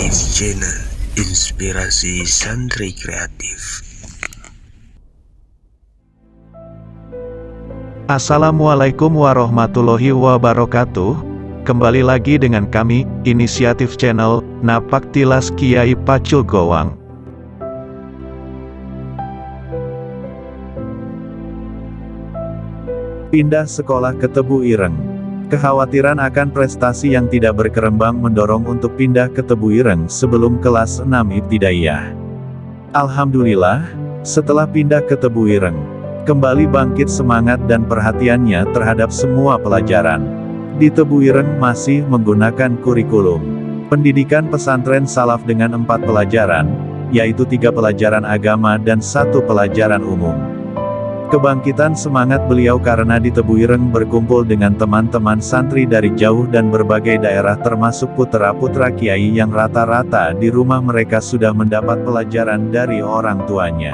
Channel Inspirasi Santri Kreatif. Assalamualaikum warahmatullahi wabarakatuh. Kembali lagi dengan kami, Inisiatif Channel, Napak Tilas Kiai Pacul Gowang. Pindah sekolah ke Tebu Ireng. Kekhawatiran akan prestasi yang tidak berkembang mendorong untuk pindah ke Tebu Ireng sebelum kelas 6 Ibtidaiyah. Alhamdulillah, setelah pindah ke Tebu Ireng, kembali bangkit semangat dan perhatiannya terhadap semua pelajaran. Di Tebu Ireng masih menggunakan kurikulum pendidikan pesantren salaf dengan 4 pelajaran, yaitu 3 pelajaran agama dan 1 pelajaran umum. Kebangkitan semangat beliau karena di Tebu Ireng berkumpul dengan teman-teman santri dari jauh dan berbagai daerah termasuk putra-putra kiai yang rata-rata di rumah mereka sudah mendapat pelajaran dari orang tuanya.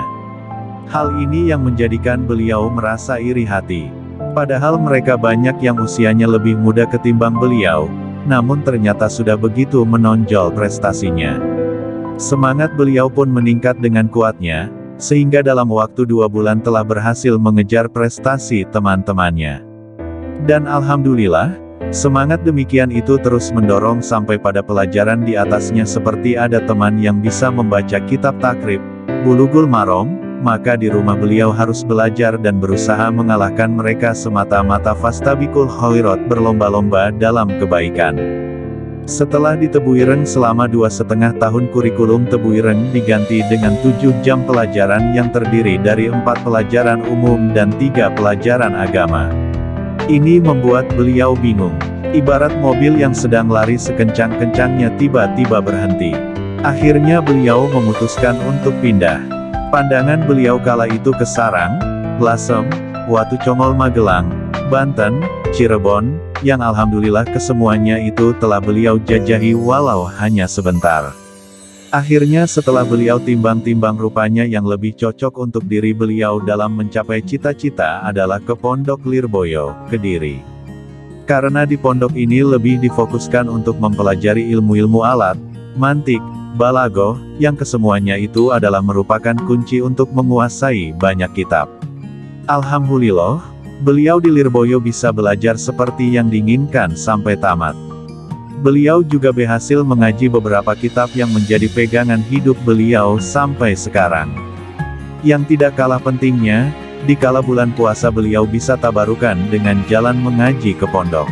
Hal ini yang menjadikan beliau merasa iri hati. Padahal mereka banyak yang usianya lebih muda ketimbang beliau, namun ternyata sudah begitu menonjol prestasinya. Semangat beliau pun meningkat dengan kuatnya, sehingga dalam waktu 2 bulan telah berhasil mengejar prestasi teman-temannya. Dan alhamdulillah, semangat demikian itu terus mendorong sampai pada pelajaran di atasnya seperti ada teman yang bisa membaca kitab takrib, Bulughul Maram, maka di rumah beliau harus belajar dan berusaha mengalahkan mereka semata-mata fastabiqul khairat, berlomba-lomba dalam kebaikan. Setelah di Tebu Ireng selama 2,5 tahun, kurikulum Tebu Ireng diganti dengan 7 jam pelajaran yang terdiri dari 4 pelajaran umum dan 3 pelajaran agama. Ini membuat beliau bingung. Ibarat mobil yang sedang lari sekencang-kencangnya tiba-tiba berhenti. Akhirnya beliau memutuskan untuk pindah. Pandangan beliau kala itu ke Sarang, Lasem, Watu Congol Magelang, Banten, Cirebon, yang alhamdulillah kesemuanya itu telah beliau jajahi walau hanya sebentar. Akhirnya setelah beliau timbang-timbang, rupanya yang lebih cocok untuk diri beliau dalam mencapai cita-cita adalah ke Pondok Lirboyo, Kediri. Karena di pondok ini lebih difokuskan untuk mempelajari ilmu-ilmu alat, mantik, balaghah, yang kesemuanya itu adalah merupakan kunci untuk menguasai banyak kitab. Alhamdulillah, beliau di Lirboyo bisa belajar seperti yang diinginkan sampai tamat. Beliau juga berhasil mengaji beberapa kitab yang menjadi pegangan hidup beliau sampai sekarang. Yang tidak kalah pentingnya, di kala bulan puasa beliau bisa tabarukan dengan jalan mengaji ke pondok.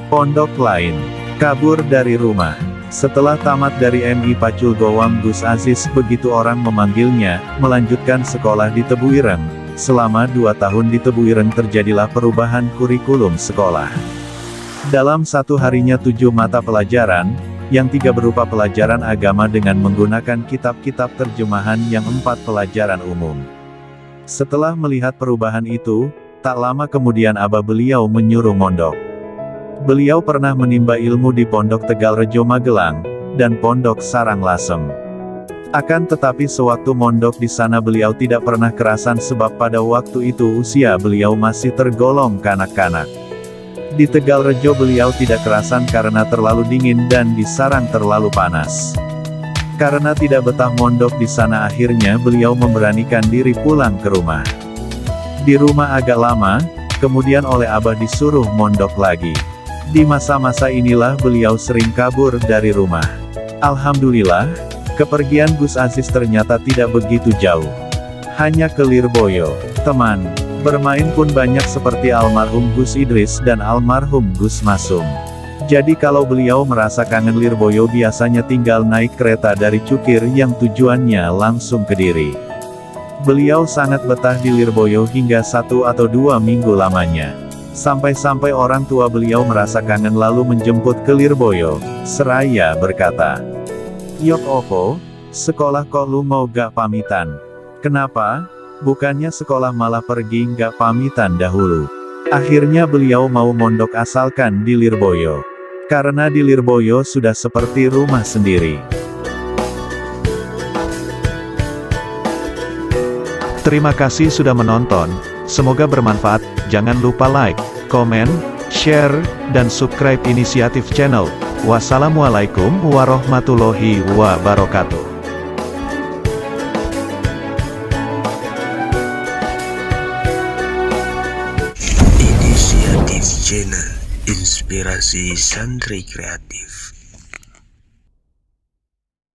Pondok lain, kabur dari rumah. Setelah tamat dari MI Pacul Gowang, Gus Aziz, begitu orang memanggilnya, melanjutkan sekolah di Tebu Ireng. Selama 2 tahun di Tebu Ireng terjadilah perubahan kurikulum sekolah. Dalam satu harinya 7 mata pelajaran, yang 3 berupa pelajaran agama dengan menggunakan kitab-kitab terjemahan, yang 4 pelajaran umum. Setelah melihat perubahan itu, tak lama kemudian abah beliau menyuruh mondok. Beliau pernah menimba ilmu di Pondok Tegalrejo Magelang, dan Pondok Sarang Lasem. Akan tetapi sewaktu mondok di sana beliau tidak pernah kerasan sebab pada waktu itu usia beliau masih tergolong kanak-kanak. Di Tegalrejo beliau tidak kerasan karena terlalu dingin dan di Sarang terlalu panas. Karena tidak betah mondok di sana, akhirnya beliau memberanikan diri pulang ke rumah. Di rumah agak lama, kemudian oleh abah disuruh mondok lagi. Di masa-masa inilah beliau sering kabur dari rumah. Alhamdulillah, kepergian Gus Aziz ternyata tidak begitu jauh. Hanya ke Lirboyo. Teman bermain pun banyak seperti almarhum Gus Idris dan almarhum Gus Masum. Jadi kalau beliau merasa kangen Lirboyo biasanya tinggal naik kereta dari Cukir yang tujuannya langsung ke Kediri. Beliau sangat betah di Lirboyo hingga 1 atau 2 minggu lamanya. Sampai-sampai orang tua beliau merasa kangen lalu menjemput ke Lirboyo. Seraya berkata, "Yok opo, sekolah kok lu mau gak pamitan? Kenapa? Bukannya sekolah malah pergi gak pamitan dahulu?" Akhirnya beliau mau mondok asalkan di Lirboyo. Karena di Lirboyo sudah seperti rumah sendiri. Terima kasih sudah menonton. Semoga bermanfaat. Jangan lupa like, komen, share, dan subscribe Inisiatif Channel. Wassalamualaikum warahmatullahi wabarakatuh. Inisiatif channel Inspirasi Santri Kreatif.